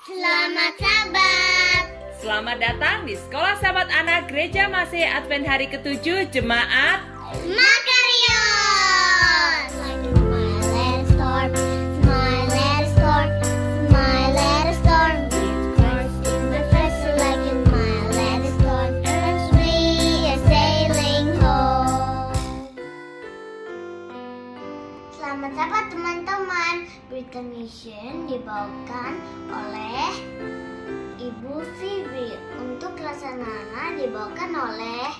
Selamat Sabat. Selamat datang di Sekolah Sahabat Anak Gereja Masih Advent hari ke-7 Jemaat Makarios. Like my little storm, my little storm, my little storm. With Christ in my vessel, like in my little storm, as we are sailing home. Selamat Sabat teman-teman. Berita Mission dibawakan oleh Ibu Vivi. Untuk Rasanana dibawakan oleh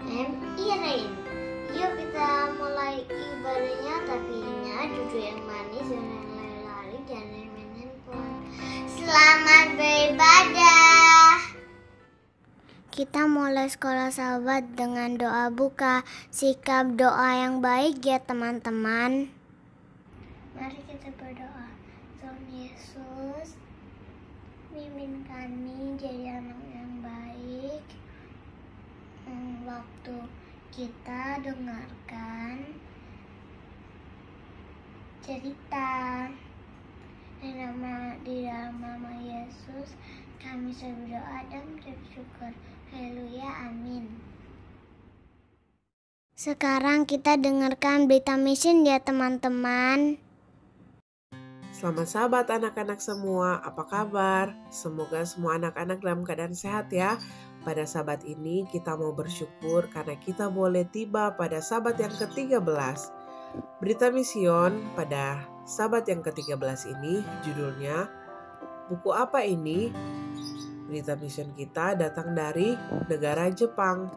Mem Irin. Yuk kita mulai ibadahnya, tapi ingat duduk yang manis, jangan lari-lari, jangan main handphone. Selamat beribadah. Kita mulai sekolah sahabat dengan doa buka. Sikap doa yang baik ya teman-teman. Mari kita berdoa. Tuhan Yesus, pimpin kami jadi anak yang baik. Waktu kita dengarkan cerita di dalam nama Yesus kami berdoa dan bersyukur. Haleluya, amin. Sekarang kita dengarkan berita mission ya teman-teman. Selamat sahabat anak-anak semua, apa kabar? Semoga semua anak-anak dalam keadaan sehat ya. Pada sabat ini kita mau bersyukur karena kita boleh tiba pada sabat yang ke-13. Berita Mission pada sabat yang ke-13 ini judulnya, buku apa ini? Berita Mission kita datang dari negara Jepang.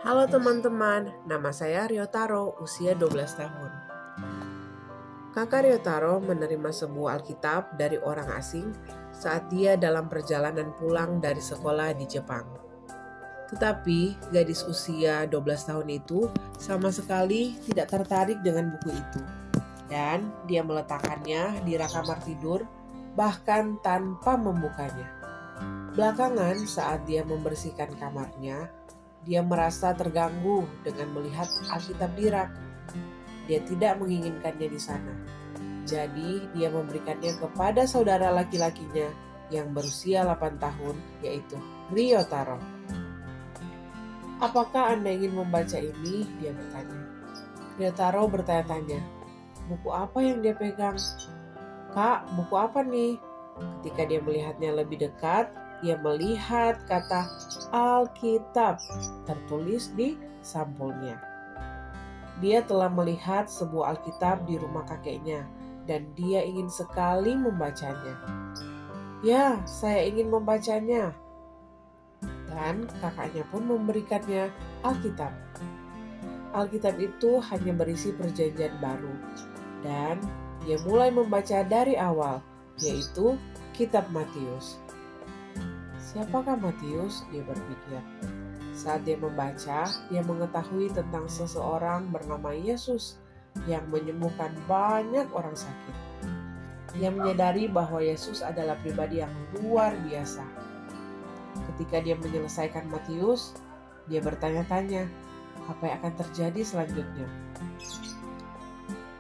Halo teman-teman, nama saya Ryotaro, usia 12 tahun. Kakak Ryotaro menerima sebuah Alkitab dari orang asing saat dia dalam perjalanan pulang dari sekolah di Jepang. Tetapi gadis usia 12 tahun itu sama sekali tidak tertarik dengan buku itu. Dan dia meletakkannya di rak kamar tidur bahkan tanpa membukanya. Belakangan saat dia membersihkan kamarnya, dia merasa terganggu dengan melihat Alkitab di rak. Dia tidak menginginkannya di sana. Jadi dia memberikannya kepada saudara laki-lakinya yang berusia 8 tahun, yaitu Ryotaro. Apakah Anda ingin membaca ini? Dia bertanya. Ryotaro bertanya-tanya, buku apa yang dia pegang? Kak, buku apa nih? Ketika dia melihatnya lebih dekat, dia melihat kata Alkitab tertulis di sampulnya. Dia telah melihat sebuah Alkitab di rumah kakeknya dan dia ingin sekali membacanya. Ya, saya ingin membacanya. Dan kakaknya pun memberikannya Alkitab. Alkitab itu hanya berisi perjanjian baru dan dia mulai membaca dari awal, yaitu kitab Matius. Siapakah Matius? Dia berpikir. Saat dia membaca, dia mengetahui tentang seseorang bernama Yesus yang menyembuhkan banyak orang sakit. Dia menyadari bahwa Yesus adalah pribadi yang luar biasa. Ketika dia menyelesaikan Matius, dia bertanya-tanya, apa yang akan terjadi selanjutnya?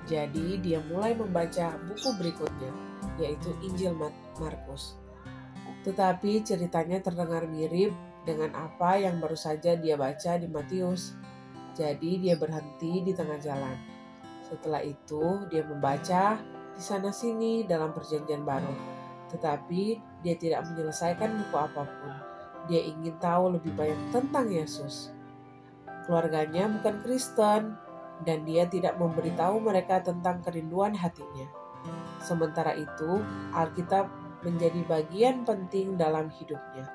Jadi dia mulai membaca buku berikutnya, yaitu Injil Markus. Tetapi ceritanya terdengar mirip dengan apa yang baru saja dia baca di Matius. Jadi dia berhenti di tengah jalan. Setelah itu dia membaca di sana-sini dalam perjanjian baru. Tetapi dia tidak menyelesaikan buku apapun. Dia ingin tahu lebih banyak tentang Yesus. Keluarganya bukan Kristen dan dia tidak memberitahu mereka tentang kerinduan hatinya. Sementara itu, Alkitab menjadi bagian penting dalam hidupnya.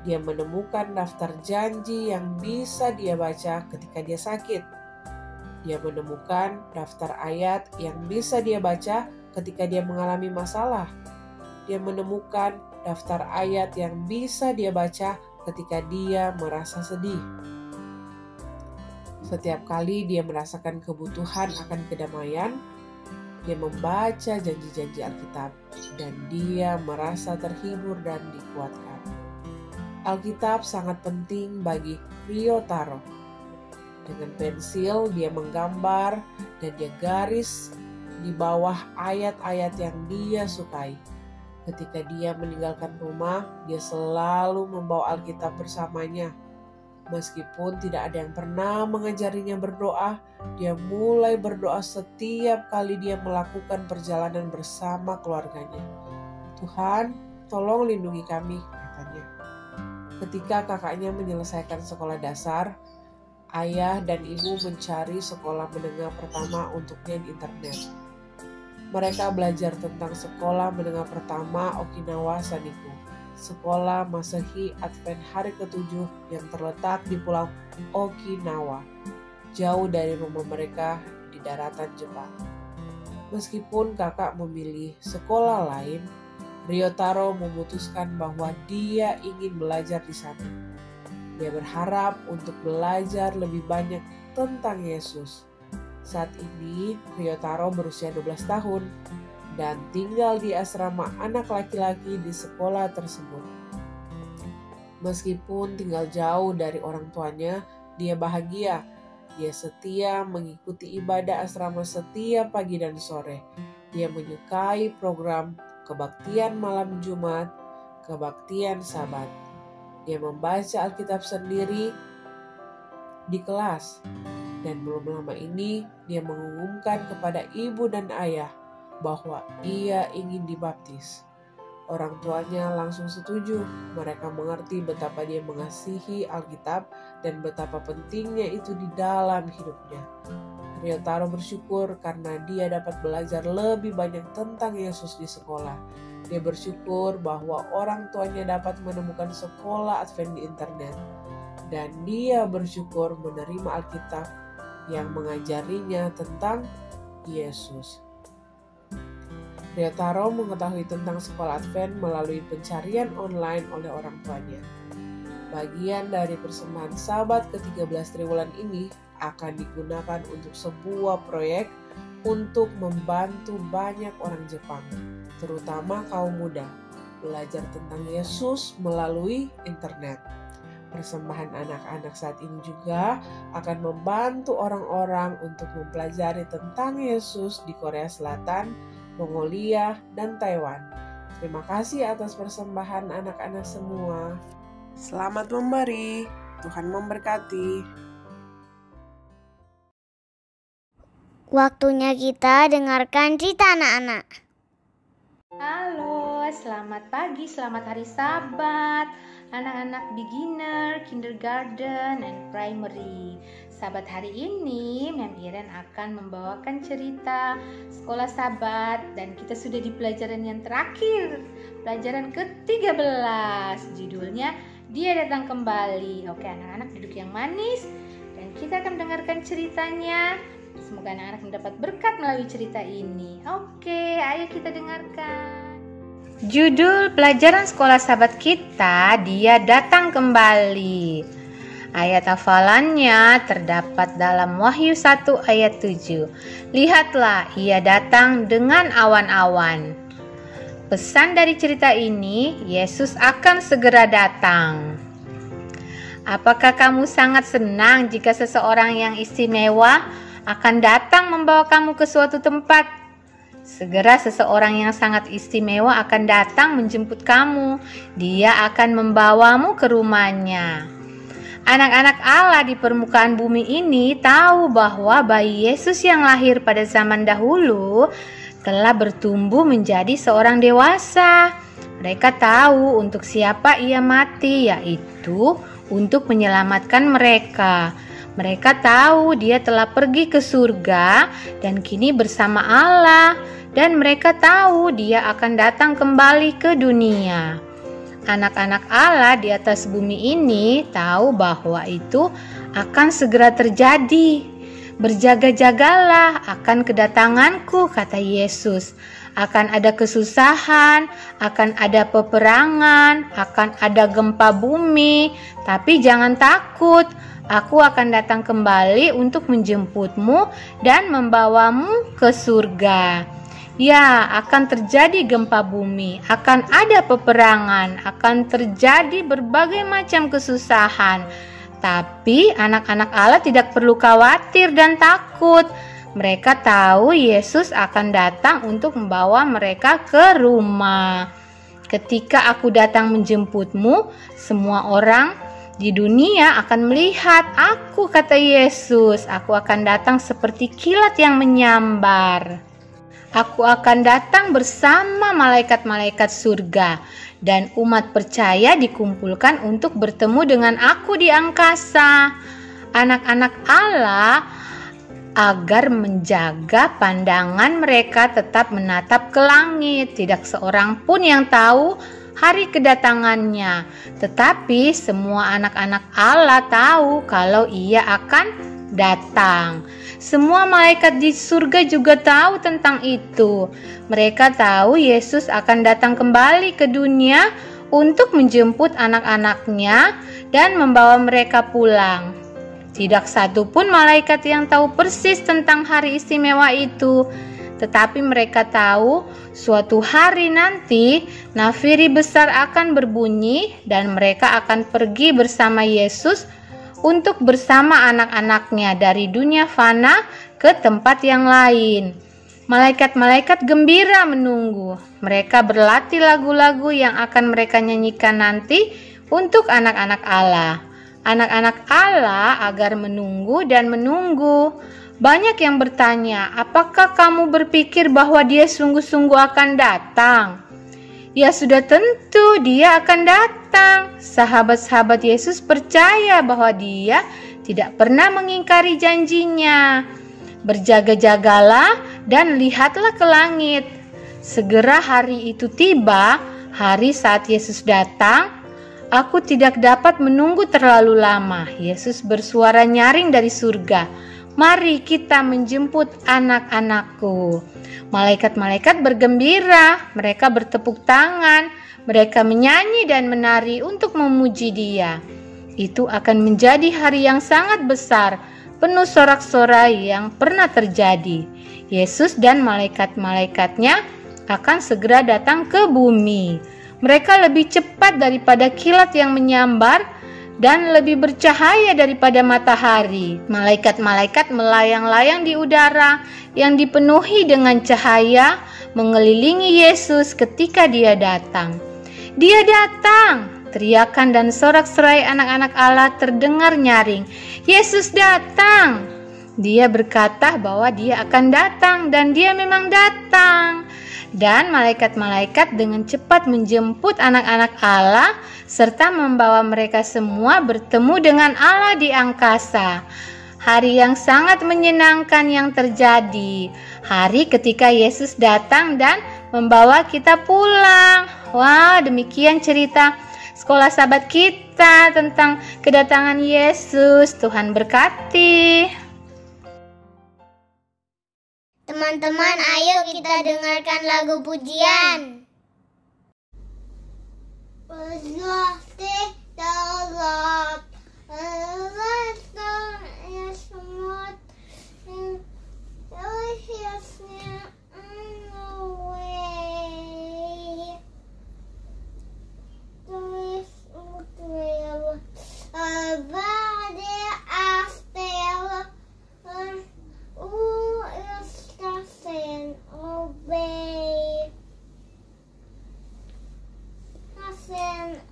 Dia menemukan daftar janji yang bisa dia baca ketika dia sakit. Dia menemukan daftar ayat yang bisa dia baca ketika dia mengalami masalah. Dia menemukan daftar ayat yang bisa dia baca ketika dia merasa sedih. Setiap kali dia merasakan kebutuhan akan kedamaian, dia membaca janji-janji Alkitab dan dia merasa terhibur dan dikuatkan. Alkitab sangat penting bagi Ryotaro. Dengan pensil dia menggambar dan dia garis di bawah ayat-ayat yang dia sukai. Ketika dia meninggalkan rumah, dia selalu membawa Alkitab bersamanya. Meskipun tidak ada yang pernah mengajarinya berdoa, dia mulai berdoa setiap kali dia melakukan perjalanan bersama keluarganya. Tuhan, tolong lindungi kami, katanya. Ketika kakaknya menyelesaikan sekolah dasar, ayah dan ibu mencari sekolah menengah pertama untuknya di internet. Mereka belajar tentang sekolah menengah pertama Okinawa Saniku, sekolah Masehi Advent hari ke-7 yang terletak di pulau Okinawa, jauh dari rumah mereka di daratan Jepang. Meskipun kakak memilih sekolah lain, Ryotaro memutuskan bahwa dia ingin belajar di sana. Dia berharap untuk belajar lebih banyak tentang Yesus. Saat ini, Ryotaro berusia 12 tahun dan tinggal di asrama anak laki-laki di sekolah tersebut. Meskipun tinggal jauh dari orang tuanya, dia bahagia. Dia setia mengikuti ibadah asrama setiap pagi dan sore. Dia menyukai program kebaktian malam Jumat, kebaktian Sabat. Dia membaca Alkitab sendiri di kelas. Dan belum lama ini dia mengumumkan kepada ibu dan ayah bahwa ia ingin dibaptis. Orang tuanya langsung setuju. Mereka mengerti betapa dia mengasihi Alkitab dan betapa pentingnya itu di dalam hidupnya. Ryotaro bersyukur karena dia dapat belajar lebih banyak tentang Yesus di sekolah. Dia bersyukur bahwa orang tuanya dapat menemukan sekolah Advent di internet. Dan dia bersyukur menerima Alkitab yang mengajarinya tentang Yesus. Ryotaro mengetahui tentang sekolah Advent melalui pencarian online oleh orang tuanya. Bagian dari persembahan Sabat ke-13 triwulan ini akan digunakan untuk sebuah proyek untuk membantu banyak orang Jepang, terutama kaum muda, belajar tentang Yesus melalui internet. Persembahan anak-anak saat ini juga akan membantu orang-orang untuk mempelajari tentang Yesus di Korea Selatan, Mongolia, dan Taiwan. Terima kasih atas persembahan anak-anak semua. Selamat memberi, Tuhan memberkati. Waktunya kita dengarkan cerita anak-anak. Halo, selamat pagi, selamat hari Sabat. Anak-anak beginner, kindergarten, and primary. Sabat hari ini, Mem Iren akan membawakan cerita sekolah Sabat dan kita sudah di pelajaran yang terakhir, pelajaran ke-13. Judulnya, Dia Datang Kembali. Oke, anak-anak duduk yang manis dan kita akan dengarkan ceritanya. Semoga anak-anak mendapat berkat melalui cerita ini. Oke, ayo kita dengarkan. Judul pelajaran sekolah Sabat kita, Dia Datang Kembali. Ayat hafalannya terdapat dalam Wahyu 1 ayat 7. Lihatlah, ia datang dengan awan-awan. Pesan dari cerita ini, Yesus akan segera datang. Apakah kamu sangat senang jika seseorang yang istimewa akan datang membawa kamu ke suatu tempat? Segera seseorang yang sangat istimewa akan datang menjemput kamu. Dia akan membawamu ke rumahnya. Anak-anak Allah di permukaan bumi ini tahu bahwa bayi Yesus yang lahir pada zaman dahulu telah bertumbuh menjadi seorang dewasa. Mereka tahu untuk siapa ia mati, yaitu untuk menyelamatkan mereka. Mereka tahu dia telah pergi ke surga dan kini bersama Allah, dan mereka tahu dia akan datang kembali ke dunia. Anak-anak Allah di atas bumi ini tahu bahwa itu akan segera terjadi. Berjaga-jagalah akan kedatanganku, kata Yesus. Akan ada kesusahan, akan ada peperangan, akan ada gempa bumi, tapi jangan takut. Aku akan datang kembali untuk menjemputmu dan membawamu ke surga. Ya, akan terjadi gempa bumi, akan ada peperangan, akan terjadi berbagai macam kesusahan. Tapi anak-anak Allah tidak perlu khawatir dan takut. Mereka tahu Yesus akan datang untuk membawa mereka ke rumah. Ketika aku datang menjemputmu, semua orang di dunia akan melihat aku, kata Yesus. Aku akan datang seperti kilat yang menyambar. Aku akan datang bersama malaikat-malaikat surga, dan umat percaya dikumpulkan untuk bertemu dengan aku di angkasa. Anak-anak Allah agar menjaga pandangan mereka tetap menatap ke langit. Tidak seorang pun yang tahu hari kedatangannya, tetapi semua anak-anak Allah tahu kalau Ia akan datang. Semua malaikat di surga juga tahu tentang itu. Mereka tahu Yesus akan datang kembali ke dunia untuk menjemput anak-anaknya dan membawa mereka pulang. Tidak satu pun malaikat yang tahu persis tentang hari istimewa itu, tetapi mereka tahu suatu hari nanti nafiri besar akan berbunyi dan mereka akan pergi bersama Yesus untuk bersama anak-anaknya dari dunia fana ke tempat yang lain. Malaikat-malaikat gembira menunggu. Mereka berlatih lagu-lagu yang akan mereka nyanyikan nanti untuk anak-anak Allah. Anak-anak Allah agar menunggu dan menunggu. Banyak yang bertanya, apakah kamu berpikir bahwa Dia sungguh-sungguh akan datang? Ya sudah tentu Dia akan datang. Sahabat-sahabat Yesus percaya bahwa Dia tidak pernah mengingkari janjinya. Berjaga-jagalah dan lihatlah ke langit. Segera hari itu tiba, hari saat Yesus datang. Aku tidak dapat menunggu terlalu lama. Yesus bersuara nyaring dari surga. Mari kita menjemput anak-anakku. Malaikat-malaikat bergembira, mereka bertepuk tangan, mereka menyanyi dan menari untuk memuji Dia. Itu akan menjadi hari yang sangat besar, penuh sorak-sorai yang pernah terjadi. Yesus dan malaikat-malaikatnya akan segera datang ke bumi. Mereka lebih cepat daripada kilat yang menyambar dan lebih bercahaya daripada matahari. Malaikat-malaikat melayang-layang di udara yang dipenuhi dengan cahaya mengelilingi Yesus ketika Dia datang. Dia datang! Teriakan dan sorak-sorai anak-anak Allah terdengar nyaring. Yesus datang! Dia berkata bahwa Dia akan datang dan Dia memang datang. Dan malaikat-malaikat dengan cepat menjemput anak-anak Allah serta membawa mereka semua bertemu dengan Allah di angkasa. Hari yang sangat menyenangkan yang terjadi. Hari ketika Yesus datang dan membawa kita pulang. Wah, demikian cerita sekolah sahabat kita tentang kedatangan Yesus. Tuhan berkati. Teman-teman, ayo kita dengarkan lagu pujian.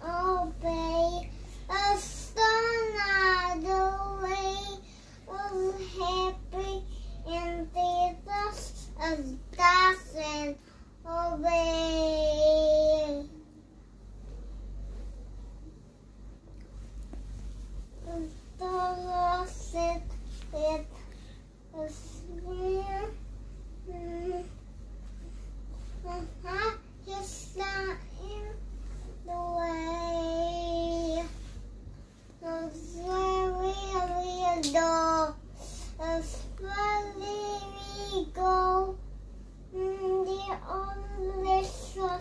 Obey a stone out the way was happy and Jesus doesn't obey. The Lord said it was real. He's not in the way. That's where we go. That's where we go. The only song.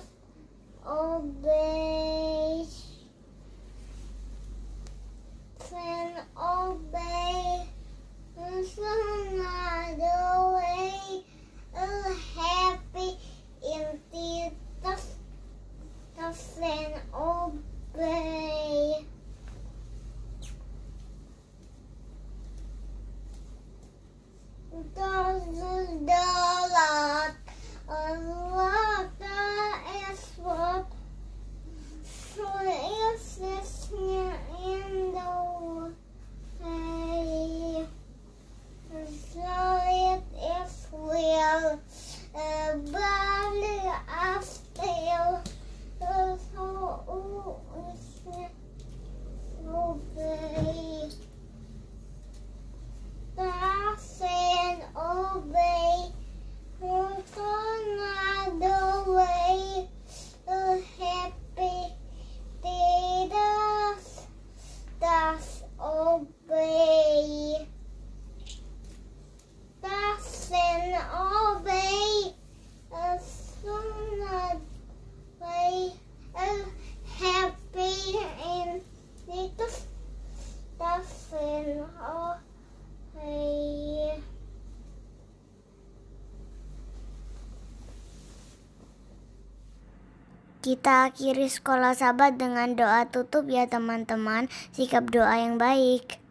Kita akhiri sekolah sahabat dengan doa tutup ya teman-teman. Sikap doa yang baik.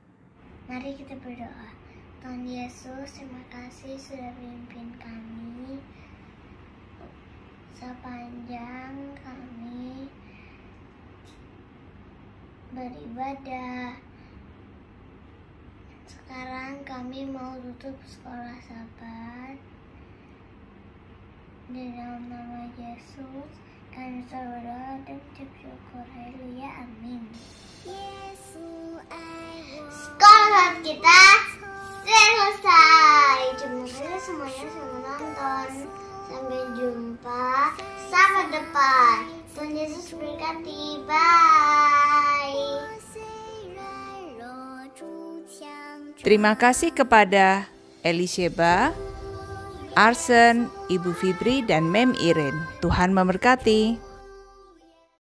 Mari kita berdoa. Tuhan Yesus, terima kasih sudah pimpin kami sepanjang kami beribadah. Sekarang kami mau tutup sekolah sahabat. Di dalam nama Yesus kami berdoa dan ucap syukur. Haleluya, amin. Sekolah kita selesai. Terima kasih semuanya sudah menonton. Sampai jumpa sahabat depan. Tuhan Yesus berkati. Bye. Terima kasih kepada Elisheba, Arsen, Ibu Fibri, dan Mem Iren. Tuhan memberkati.